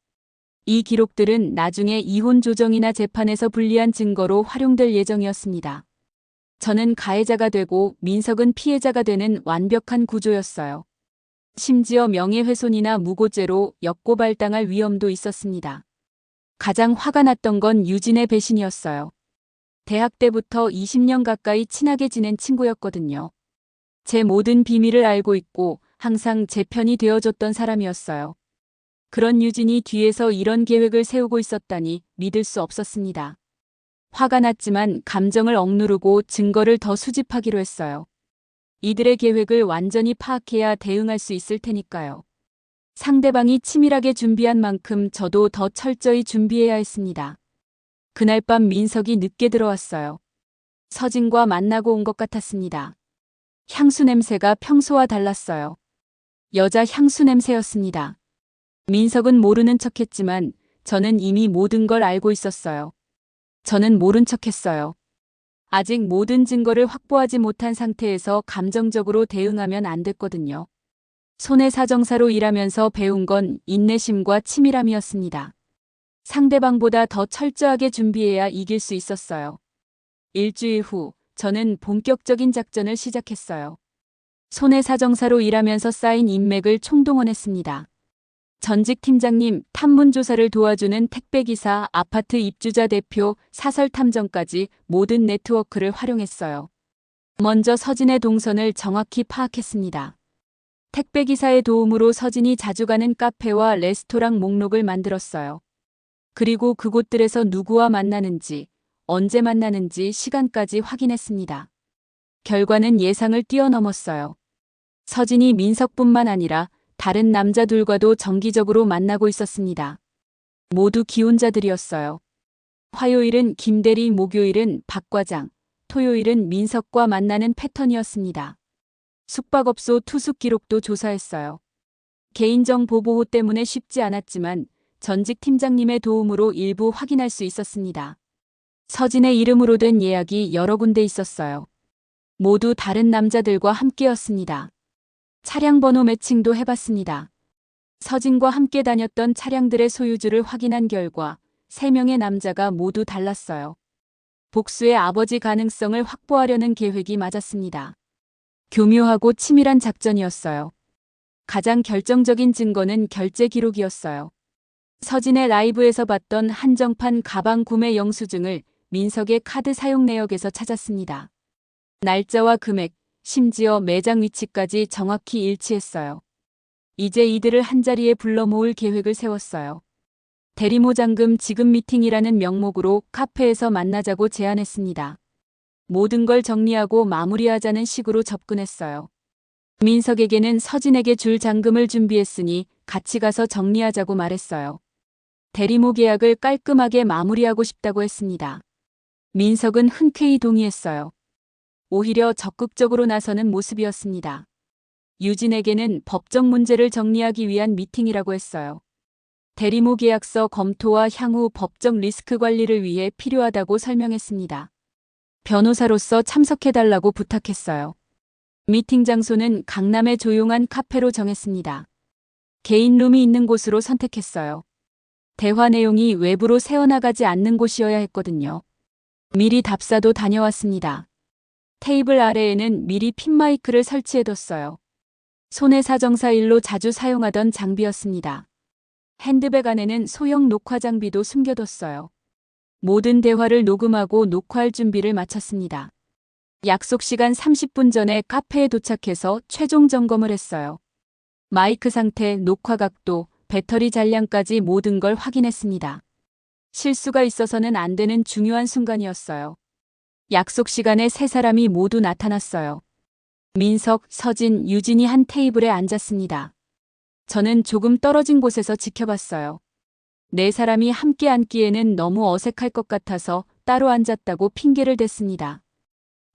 이 기록들은 나중에 이혼 조정이나 재판에서 불리한 증거로 활용될 예정이었습니다. 저는 가해자가 되고 민석은 피해자가 되는 완벽한 구조였어요. 심지어 명예훼손이나 무고죄로 역고발당할 위험도 있었습니다. 가장 화가 났던 건 유진의 배신이었어요. 대학 때부터 20년 가까이 친하게 지낸 친구였거든요. 제 모든 비밀을 알고 있고 항상 제 편이 되어줬던 사람이었어요. 그런 유진이 뒤에서 이런 계획을 세우고 있었다니 믿을 수 없었습니다. 화가 났지만 감정을 억누르고 증거를 더 수집하기로 했어요. 이들의 계획을 완전히 파악해야 대응할 수 있을 테니까요. 상대방이 치밀하게 준비한 만큼 저도 더 철저히 준비해야 했습니다. 그날 밤 민석이 늦게 들어왔어요. 서진과 만나고 온 것 같았습니다. 향수 냄새가 평소와 달랐어요. 여자 향수 냄새였습니다. 민석은 모르는 척했지만 저는 이미 모든 걸 알고 있었어요. 저는 모른 척했어요. 아직 모든 증거를 확보하지 못한 상태에서 감정적으로 대응하면 안 됐거든요. 손해사정사로 일하면서 배운 건 인내심과 치밀함이었습니다. 상대방보다 더 철저하게 준비해야 이길 수 있었어요. 일주일 후 저는 본격적인 작전을 시작했어요. 손해사정사로 일하면서 쌓인 인맥을 총동원했습니다. 전직 팀장님, 탐문조사를 도와주는 택배기사, 아파트 입주자 대표, 사설탐정까지 모든 네트워크를 활용했어요. 먼저 서진의 동선을 정확히 파악했습니다. 택배기사의 도움으로 서진이 자주 가는 카페와 레스토랑 목록을 만들었어요. 그리고 그곳들에서 누구와 만나는지, 언제 만나는지 시간까지 확인했습니다. 결과는 예상을 뛰어넘었어요. 서진이 민석뿐만 아니라 다른 남자들과도 정기적으로 만나고 있었습니다. 모두 기혼자들이었어요. 화요일은 김대리, 목요일은 박 과장, 토요일은 민석과 만나는 패턴이었습니다. 숙박업소 투숙 기록도 조사했어요. 개인정보 보호 때문에 쉽지 않았지만 전직 팀장님의 도움으로 일부 확인할 수 있었습니다. 서진의 이름으로 된 예약이 여러 군데 있었어요. 모두 다른 남자들과 함께였습니다. 차량 번호 매칭도 해봤습니다. 서진과 함께 다녔던 차량들의 소유주를 확인한 결과 3명의 남자가 모두 달랐어요. 복수의 아버지 가능성을 확보하려는 계획이 맞았습니다. 교묘하고 치밀한 작전이었어요. 가장 결정적인 증거는 결제 기록이었어요. 서진의 라이브에서 봤던 한정판 가방 구매 영수증을 민석의 카드 사용 내역에서 찾았습니다. 날짜와 금액, 심지어 매장 위치까지 정확히 일치했어요. 이제 이들을 한자리에 불러 모을 계획을 세웠어요. 대리모 잠금 지급 미팅이라는 명목으로 카페에서 만나자고 제안했습니다. 모든 걸 정리하고 마무리하자는 식으로 접근했어요. 민석에게는 서진에게 줄 잔금을 준비했으니 같이 가서 정리하자고 말했어요. 대리모 계약을 깔끔하게 마무리하고 싶다고 했습니다. 민석은 흔쾌히 동의했어요. 오히려 적극적으로 나서는 모습이었습니다. 유진에게는 법적 문제를 정리하기 위한 미팅이라고 했어요. 대리모 계약서 검토와 향후 법적 리스크 관리를 위해 필요하다고 설명했습니다. 변호사로서 참석해달라고 부탁했어요. 미팅 장소는 강남의 조용한 카페로 정했습니다. 개인 룸이 있는 곳으로 선택했어요. 대화 내용이 외부로 새어나가지 않는 곳이어야 했거든요. 미리 답사도 다녀왔습니다. 테이블 아래에는 미리 핀마이크를 설치해뒀어요. 손해사정사 일로 자주 사용하던 장비였습니다. 핸드백 안에는 소형 녹화 장비도 숨겨뒀어요. 모든 대화를 녹음하고 녹화할 준비를 마쳤습니다. 약속 시간 30분 전에 카페에 도착해서 최종 점검을 했어요. 마이크 상태, 녹화 각도, 배터리 잔량까지 모든 걸 확인했습니다. 실수가 있어서는 안 되는 중요한 순간이었어요. 약속 시간에 세 사람이 모두 나타났어요. 민석, 서진, 유진이 한 테이블에 앉았습니다. 저는 조금 떨어진 곳에서 지켜봤어요. 네 사람이 함께 앉기에는 너무 어색할 것 같아서 따로 앉았다고 핑계를 댔습니다.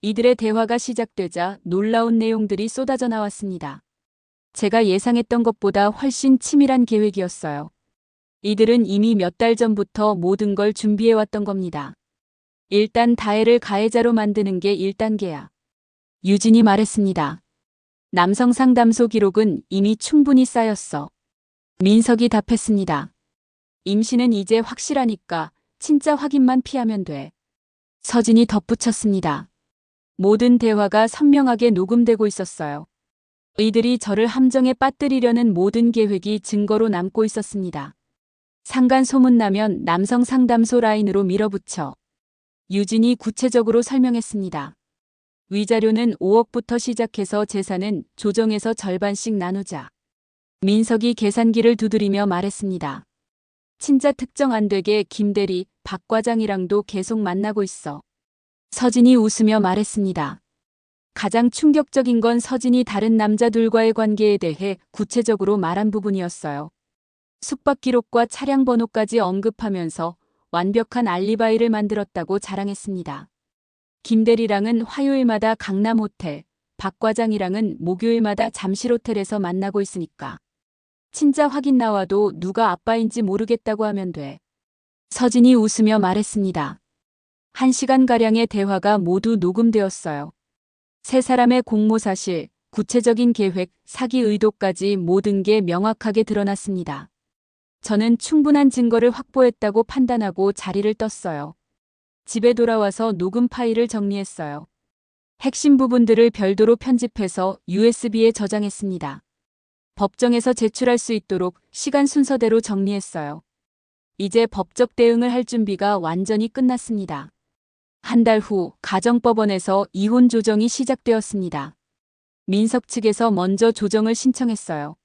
이들의 대화가 시작되자 놀라운 내용들이 쏟아져 나왔습니다. 제가 예상했던 것보다 훨씬 치밀한 계획이었어요. 이들은 이미 몇 달 전부터 모든 걸 준비해왔던 겁니다. 일단 다혜를 가해자로 만드는 게 1단계야. 유진이 말했습니다. 남성 상담소 기록은 이미 충분히 쌓였어. 민석이 답했습니다. 임신은 이제 확실하니까 진짜 확인만 피하면 돼. 서진이 덧붙였습니다. 모든 대화가 선명하게 녹음되고 있었어요. 이들이 저를 함정에 빠뜨리려는 모든 계획이 증거로 남고 있었습니다. 상간 소문나면 남성 상담소 라인으로 밀어붙여. 유진이 구체적으로 설명했습니다. 위자료는 5억부터 시작해서 재산은 조정해서 절반씩 나누자. 민석이 계산기를 두드리며 말했습니다. 친자 특정 안 되게 김대리, 박 과장이랑도 계속 만나고 있어. 서진이 웃으며 말했습니다. 가장 충격적인 건 서진이 다른 남자들과의 관계에 대해 구체적으로 말한 부분이었어요. 숙박 기록과 차량 번호까지 언급하면서 완벽한 알리바이를 만들었다고 자랑했습니다. 김대리랑은 화요일마다 강남 호텔, 박 과장이랑은 목요일마다 잠실 호텔에서 만나고 있으니까. 친자 확인 나와도 누가 아빠인지 모르겠다고 하면 돼. 서진이 웃으며 말했습니다. 1시간가량의 대화가 모두 녹음되었어요. 세 사람의 공모 사실, 구체적인 계획, 사기 의도까지 모든 게 명확하게 드러났습니다. 저는 충분한 증거를 확보했다고 판단하고 자리를 떴어요. 집에 돌아와서 녹음 파일을 정리했어요. 핵심 부분들을 별도로 편집해서 USB에 저장했습니다. 법정에서 제출할 수 있도록 시간 순서대로 정리했어요. 이제 법적 대응을 할 준비가 완전히 끝났습니다. 한 달 후 가정법원에서 이혼 조정이 시작되었습니다. 민석 측에서 먼저 조정을 신청했어요.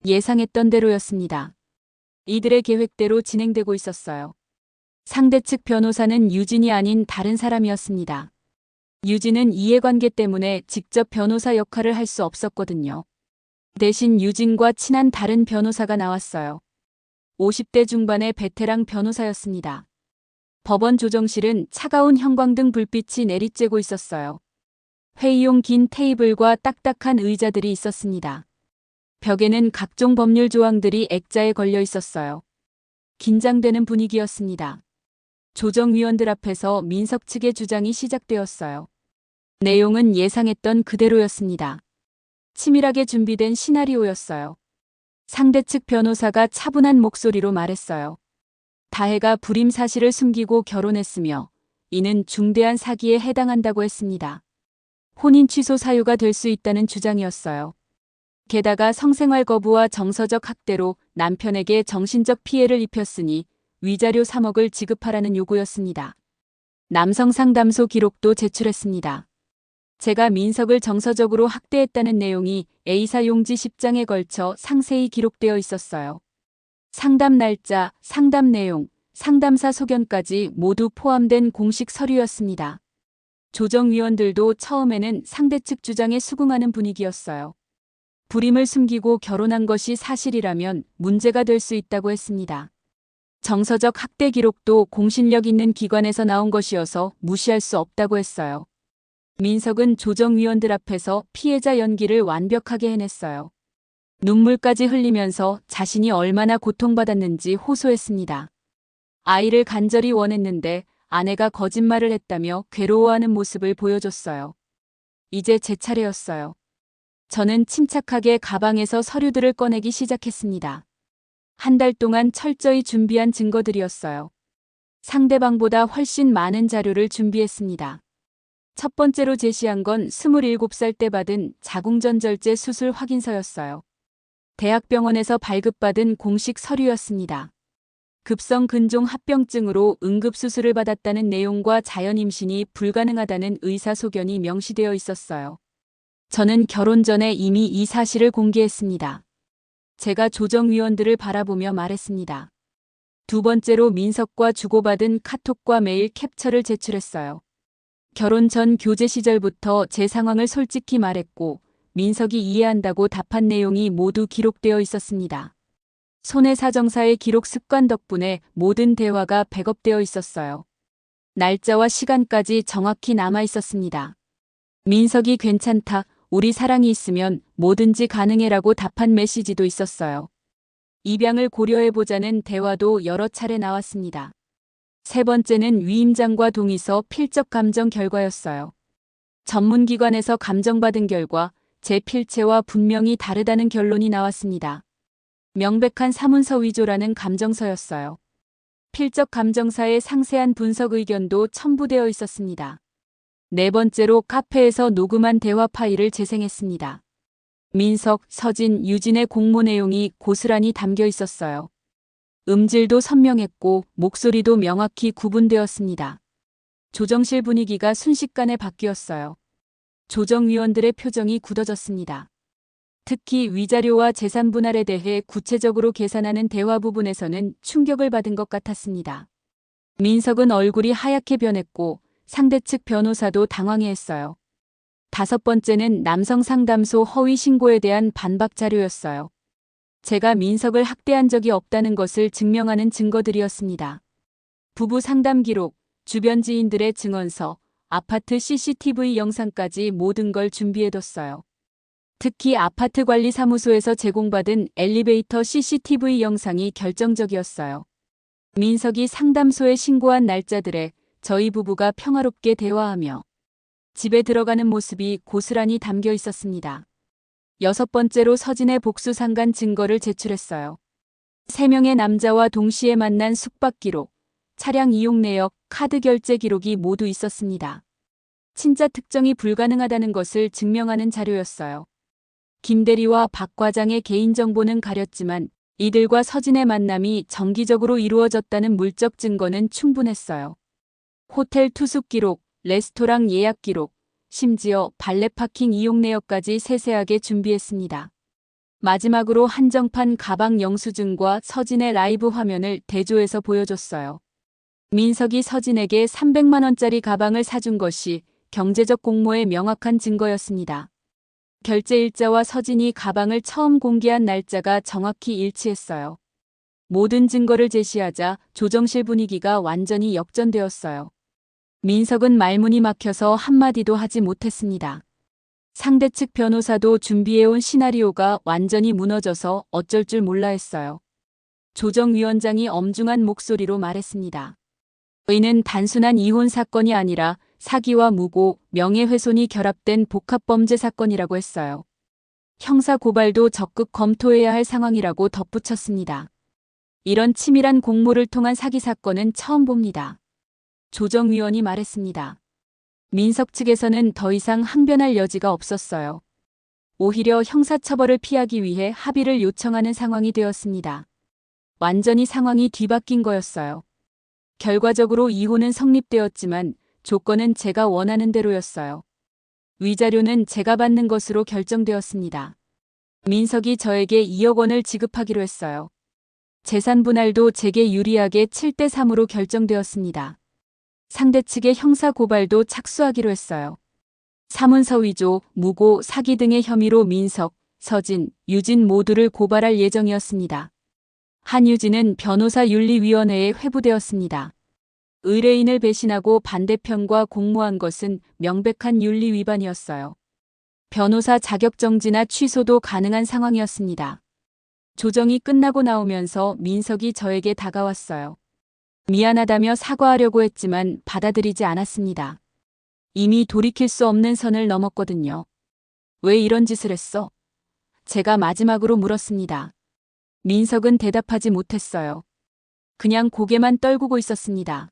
예상했던 대로였습니다. 이들의 계획대로 진행되고 있었어요. 상대 측 변호사는 유진이 아닌 다른 사람이었습니다. 유진은 이해관계 때문에 직접 변호사 역할을 할 수 없었거든요. 대신 유진과 친한 다른 변호사가 나왔어요. 50대 중반의 베테랑 변호사였습니다. 법원 조정실은 차가운 형광등 불빛이 내리쬐고 있었어요. 회의용 긴 테이블과 딱딱한 의자들이 있었습니다. 벽에는 각종 법률 조항들이 액자에 걸려 있었어요. 긴장되는 분위기였습니다. 조정위원들 앞에서 민석 측의 주장이 시작되었어요. 내용은 예상했던 그대로였습니다. 치밀하게 준비된 시나리오였어요. 상대 측 변호사가 차분한 목소리로 말했어요. 다혜가 불임 사실을 숨기고 결혼했으며 이는 중대한 사기에 해당한다고 했습니다. 혼인 취소 사유가 될 수 있다는 주장이었어요. 게다가 성생활 거부와 정서적 학대로 남편에게 정신적 피해를 입혔으니 위자료 3억을 지급하라는 요구였습니다. 남성 상담소 기록도 제출했습니다. 제가 민석을 정서적으로 학대했다는 내용이 A사 용지 10장에 걸쳐 상세히 기록되어 있었어요. 상담 날짜, 상담 내용, 상담사 소견까지 모두 포함된 공식 서류였습니다. 조정위원들도 처음에는 상대 측 주장에 수긍하는 분위기였어요. 불임을 숨기고 결혼한 것이 사실이라면 문제가 될 수 있다고 했습니다. 정서적 학대 기록도 공신력 있는 기관에서 나온 것이어서 무시할 수 없다고 했어요. 민석은 조정위원들 앞에서 피해자 연기를 완벽하게 해냈어요. 눈물까지 흘리면서 자신이 얼마나 고통받았는지 호소했습니다. 아이를 간절히 원했는데 아내가 거짓말을 했다며 괴로워하는 모습을 보여줬어요. 이제 제 차례였어요. 저는 침착하게 가방에서 서류들을 꺼내기 시작했습니다. 한 달 동안 철저히 준비한 증거들이었어요. 상대방보다 훨씬 많은 자료를 준비했습니다. 첫 번째로 제시한 건 27살 때 받은 자궁전절제 수술 확인서였어요. 대학병원에서 발급받은 공식 서류였습니다. 급성 근종 합병증으로 응급수술을 받았다는 내용과 자연임신이 불가능하다는 의사소견이 명시되어 있었어요. 저는 결혼 전에 이미 이 사실을 공개했습니다. 제가 조정위원들을 바라보며 말했습니다. 두 번째로 민석과 주고받은 카톡과 메일 캡처를 제출했어요. 결혼 전 교제 시절부터 제 상황을 솔직히 말했고 민석이 이해한다고 답한 내용이 모두 기록되어 있었습니다. 손해사정사의 기록 습관 덕분에 모든 대화가 백업되어 있었어요. 날짜와 시간까지 정확히 남아 있었습니다. 민석이 괜찮다, 우리 사랑이 있으면 뭐든지 가능해라고 답한 메시지도 있었어요. 입양을 고려해보자는 대화도 여러 차례 나왔습니다. 세 번째는 위임장과 동의서 필적 감정 결과였어요. 전문기관에서 감정받은 결과 제 필체와 분명히 다르다는 결론이 나왔습니다. 명백한 사문서 위조라는 감정서였어요. 필적 감정사의 상세한 분석 의견도 첨부되어 있었습니다. 네 번째로 카페에서 녹음한 대화 파일을 재생했습니다. 민석, 서진, 유진의 공모 내용이 고스란히 담겨 있었어요. 음질도 선명했고 목소리도 명확히 구분되었습니다. 조정실 분위기가 순식간에 바뀌었어요. 조정위원들의 표정이 굳어졌습니다. 특히 위자료와 재산 분할에 대해 구체적으로 계산하는 대화 부분에서는 충격을 받은 것 같았습니다. 민석은 얼굴이 하얗게 변했고 상대 측 변호사도 당황해했어요. 다섯 번째는 남성 상담소 허위 신고에 대한 반박 자료였어요. 제가 민석을 학대한 적이 없다는 것을 증명하는 증거들이었습니다. 부부 상담 기록, 주변 지인들의 증언서, 아파트 CCTV 영상까지 모든 걸 준비해뒀어요. 특히 아파트 관리사무소에서 제공받은 엘리베이터 CCTV 영상이 결정적이었어요. 민석이 상담소에 신고한 날짜들에 저희 부부가 평화롭게 대화하며 집에 들어가는 모습이 고스란히 담겨 있었습니다. 여섯 번째로 서진의 복수 상간 증거를 제출했어요. 3명의 남자와 동시에 만난 숙박 기록, 차량 이용 내역, 카드 결제 기록이 모두 있었습니다. 친자 특정이 불가능하다는 것을 증명하는 자료였어요. 김 대리와 박 과장의 개인정보는 가렸지만 이들과 서진의 만남이 정기적으로 이루어졌다는 물적 증거는 충분했어요. 호텔 투숙 기록, 레스토랑 예약 기록, 심지어 발레 파킹 이용 내역까지 세세하게 준비했습니다. 마지막으로 한정판 가방 영수증과 서진의 라이브 화면을 대조해서 보여줬어요. 민석이 서진에게 300만 원짜리 가방을 사준 것이 경제적 공모의 명확한 증거였습니다. 결제 일자와 서진이 가방을 처음 공개한 날짜가 정확히 일치했어요. 모든 증거를 제시하자 조정실 분위기가 완전히 역전되었어요. 민석은 말문이 막혀서 한마디도 하지 못했습니다. 상대 측 변호사도 준비해온 시나리오가 완전히 무너져서 어쩔 줄 몰라 했어요. 조정위원장이 엄중한 목소리로 말했습니다. 저희는 단순한 이혼 사건이 아니라 사기와 무고, 명예훼손이 결합된 복합범죄 사건이라고 했어요. 형사 고발도 적극 검토해야 할 상황이라고 덧붙였습니다. 이런 치밀한 공모를 통한 사기 사건은 처음 봅니다. 조정위원이 말했습니다. 민석 측에서는 더 이상 항변할 여지가 없었어요. 오히려 형사처벌을 피하기 위해 합의를 요청하는 상황이 되었습니다. 완전히 상황이 뒤바뀐 거였어요. 결과적으로 이혼은 성립되었지만 조건은 제가 원하는 대로였어요. 위자료는 제가 받는 것으로 결정되었습니다. 민석이 저에게 2억 원을 지급하기로 했어요. 재산 분할도 제게 유리하게 7대3으로 결정되었습니다. 상대 측의 형사 고발도 착수하기로 했어요. 사문서 위조, 무고, 사기 등의 혐의로 민석, 서진, 유진 모두를 고발할 예정이었습니다. 한유진은 변호사윤리위원회에 회부되었습니다. 의뢰인을 배신하고 반대편과 공모한 것은 명백한 윤리 위반이었어요. 변호사 자격 정지나 취소도 가능한 상황이었습니다. 조정이 끝나고 나오면서 민석이 저에게 다가왔어요. 미안하다며 사과하려고 했지만 받아들이지 않았습니다. 이미 돌이킬 수 없는 선을 넘었거든요. 왜 이런 짓을 했어? 제가 마지막으로 물었습니다. 민석은 대답하지 못했어요. 그냥 고개만 떨구고 있었습니다.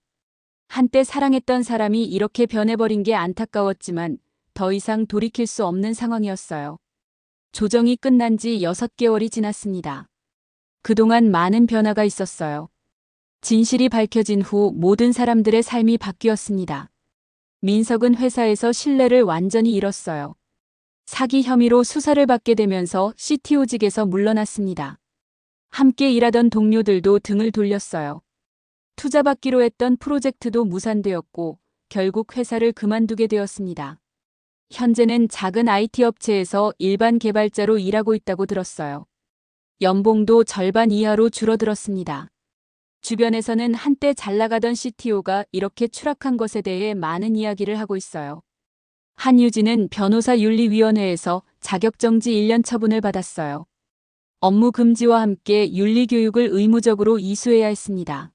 한때 사랑했던 사람이 이렇게 변해버린 게 안타까웠지만 더 이상 돌이킬 수 없는 상황이었어요. 조정이 끝난 지 6개월이 지났습니다. 그동안 많은 변화가 있었어요. 진실이 밝혀진 후 모든 사람들의 삶이 바뀌었습니다. 민석은 회사에서 신뢰를 완전히 잃었어요. 사기 혐의로 수사를 받게 되면서 CTO직에서 물러났습니다. 함께 일하던 동료들도 등을 돌렸어요. 투자받기로 했던 프로젝트도 무산되었고 결국 회사를 그만두게 되었습니다. 현재는 작은 IT 업체에서 일반 개발자로 일하고 있다고 들었어요. 연봉도 절반 이하로 줄어들었습니다. 주변에서는 한때 잘 나가던 CTO가 이렇게 추락한 것에 대해 많은 이야기를 하고 있어요. 한유진은 변호사윤리위원회에서 자격정지 1년 처분을 받았어요. 업무 금지와 함께 윤리교육을 의무적으로 이수해야 했습니다.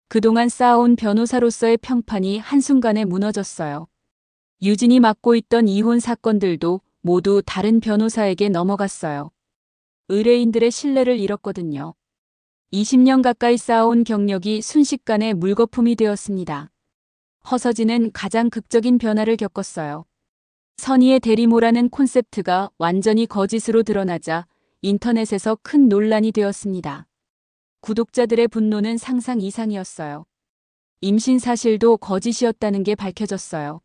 그동안 쌓아온 변호사로서의 평판이 한순간에 무너졌어요. 유진이 맡고 있던 이혼 사건들도 모두 다른 변호사에게 넘어갔어요. 의뢰인들의 신뢰를 잃었거든요. 20년 가까이 쌓아온 경력이 순식간에 물거품이 되었습니다. 허서진은 가장 극적인 변화를 겪었어요. 선의의 대리모라는 콘셉트가 완전히 거짓으로 드러나자 인터넷에서 큰 논란이 되었습니다. 구독자들의 분노는 상상 이상이었어요. 임신 사실도 거짓이었다는 게 밝혀졌어요.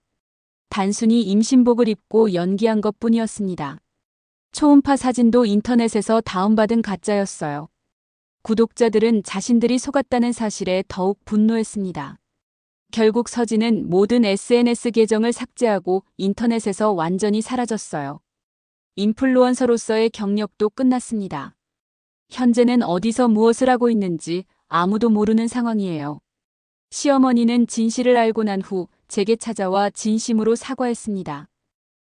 단순히 임신복을 입고 연기한 것뿐이었습니다. 초음파 사진도 인터넷에서 다운받은 가짜였어요. 구독자들은 자신들이 속았다는 사실에 더욱 분노했습니다. 결국 서진은 모든 SNS 계정을 삭제하고 인터넷에서 완전히 사라졌어요. 인플루언서로서의 경력도 끝났습니다. 현재는 어디서 무엇을 하고 있는지 아무도 모르는 상황이에요. 시어머니는 진실을 알고 난 후 제게 찾아와 진심으로 사과했습니다.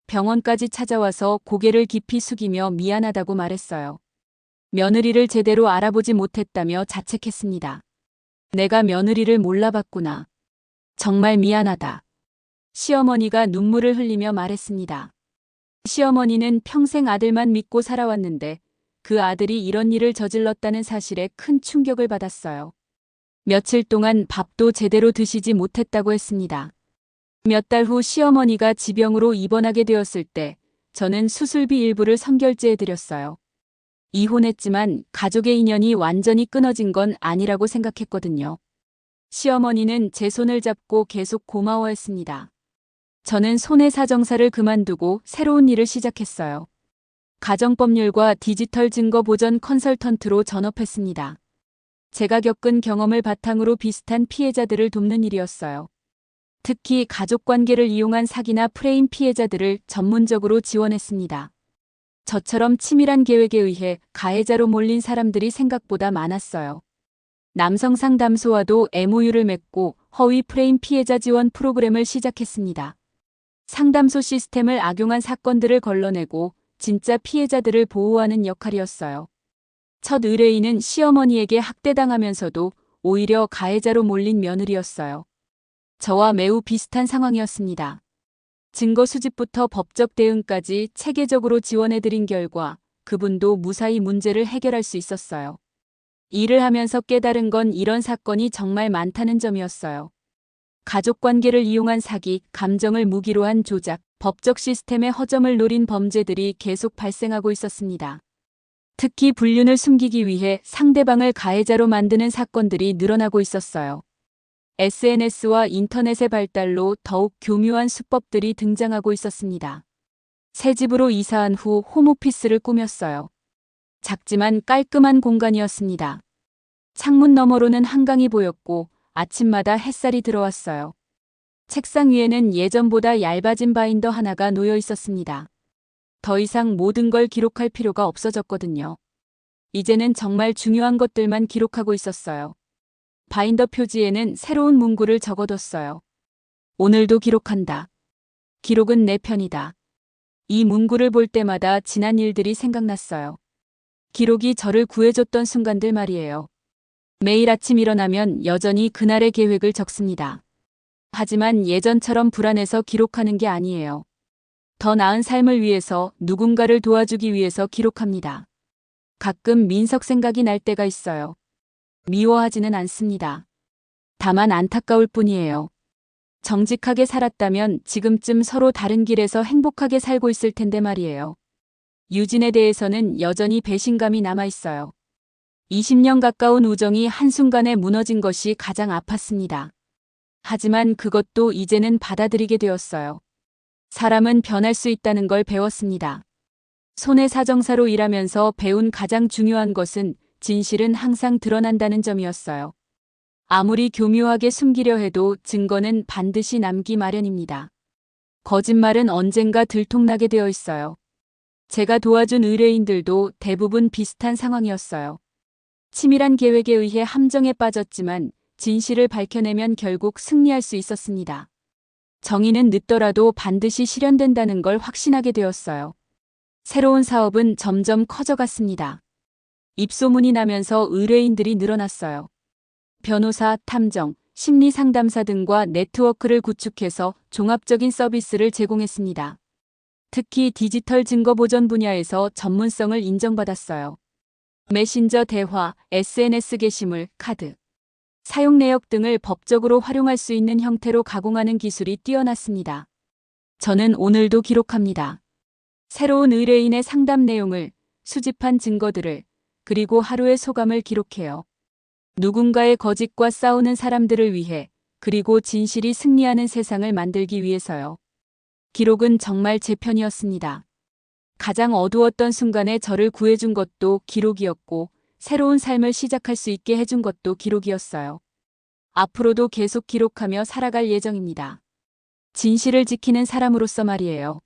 병원까지 찾아와서 고개를 깊이 숙이며 미안하다고 말했어요. 며느리를 제대로 알아보지 못했다며 자책했습니다. 내가 며느리를 몰라봤구나. 정말 미안하다. 시어머니가 눈물을 흘리며 말했습니다. 시어머니는 평생 아들만 믿고 살아왔는데 그 아들이 이런 일을 저질렀다는 사실에 큰 충격을 받았어요. 며칠 동안 밥도 제대로 드시지 못했다고 했습니다. 몇 달 후 시어머니가 지병으로 입원하게 되었을 때 저는 수술비 일부를 선결제해드렸어요. 이혼했지만 가족의 인연이 완전히 끊어진 건 아니라고 생각했거든요. 시어머니는 제 손을 잡고 계속 고마워했습니다. 저는 손해사정사를 그만두고 새로운 일을 시작했어요. 가정법률과 디지털 증거 보전 컨설턴트로 전업했습니다. 제가 겪은 경험을 바탕으로 비슷한 피해자들을 돕는 일이었어요. 특히 가족관계를 이용한 사기나 프레임 피해자들을 전문적으로 지원했습니다. 저처럼 치밀한 계획에 의해 가해자로 몰린 사람들이 생각보다 많았어요. 남성 상담소와도 MOU를 맺고 허위 프레임 피해자 지원 프로그램을 시작했습니다. 상담소 시스템을 악용한 사건들을 걸러내고 진짜 피해자들을 보호하는 역할이었어요. 첫 의뢰인은 시어머니에게 학대당하면서도 오히려 가해자로 몰린 며느리였어요. 저와 매우 비슷한 상황이었습니다. 증거 수집부터 법적 대응까지 체계적으로 지원해드린 결과 그분도 무사히 문제를 해결할 수 있었어요. 일을 하면서 깨달은 건 이런 사건이 정말 많다는 점이었어요. 가족관계를 이용한 사기, 감정을 무기로 한 조작, 법적 시스템의 허점을 노린 범죄들이 계속 발생하고 있었습니다. 특히 불륜을 숨기기 위해 상대방을 가해자로 만드는 사건들이 늘어나고 있었어요. SNS와 인터넷의 발달로 더욱 교묘한 수법들이 등장하고 있었습니다. 새 집으로 이사한 후 홈오피스를 꾸몄어요. 작지만 깔끔한 공간이었습니다. 창문 너머로는 한강이 보였고 아침마다 햇살이 들어왔어요. 책상 위에는 예전보다 얇아진 바인더 하나가 놓여 있었습니다. 더 이상 모든 걸 기록할 필요가 없어졌거든요. 이제는 정말 중요한 것들만 기록하고 있었어요. 바인더 표지에는 새로운 문구를 적어뒀어요. 오늘도 기록한다. 기록은 내 편이다. 이 문구를 볼 때마다 지난 일들이 생각났어요. 기록이 저를 구해줬던 순간들 말이에요. 매일 아침 일어나면 여전히 그날의 계획을 적습니다. 하지만 예전처럼 불안해서 기록하는 게 아니에요. 더 나은 삶을 위해서, 누군가를 도와주기 위해서 기록합니다. 가끔 민석 생각이 날 때가 있어요. 미워하지는 않습니다. 다만 안타까울 뿐이에요. 정직하게 살았다면 지금쯤 서로 다른 길에서 행복하게 살고 있을 텐데 말이에요. 유진에 대해서는 여전히 배신감이 남아있어요. 20년 가까운 우정이 한순간에 무너진 것이 가장 아팠습니다. 하지만 그것도 이제는 받아들이게 되었어요. 사람은 변할 수 있다는 걸 배웠습니다. 손해사정사로 일하면서 배운 가장 중요한 것은 진실은 항상 드러난다는 점이었어요. 아무리 교묘하게 숨기려 해도 증거는 반드시 남기 마련입니다. 거짓말은 언젠가 들통나게 되어 있어요. 제가 도와준 의뢰인들도 대부분 비슷한 상황이었어요. 치밀한 계획에 의해 함정에 빠졌지만 진실을 밝혀내면 결국 승리할 수 있었습니다. 정의는 늦더라도 반드시 실현된다는 걸 확신하게 되었어요. 새로운 사업은 점점 커져갔습니다. 입소문이 나면서 의뢰인들이 늘어났어요. 변호사, 탐정, 심리상담사 등과 네트워크를 구축해서 종합적인 서비스를 제공했습니다. 특히 디지털 증거 보전 분야에서 전문성을 인정받았어요. 메신저 대화, SNS 게시물, 카드, 사용 내역 등을 법적으로 활용할 수 있는 형태로 가공하는 기술이 뛰어났습니다. 저는 오늘도 기록합니다. 새로운 의뢰인의 상담 내용을, 수집한 증거들을, 그리고 하루의 소감을 기록해요. 누군가의 거짓과 싸우는 사람들을 위해, 그리고 진실이 승리하는 세상을 만들기 위해서요. 기록은 정말 제 편이었습니다. 가장 어두웠던 순간에 저를 구해준 것도 기록이었고, 새로운 삶을 시작할 수 있게 해준 것도 기록이었어요. 앞으로도 계속 기록하며 살아갈 예정입니다. 진실을 지키는 사람으로서 말이에요.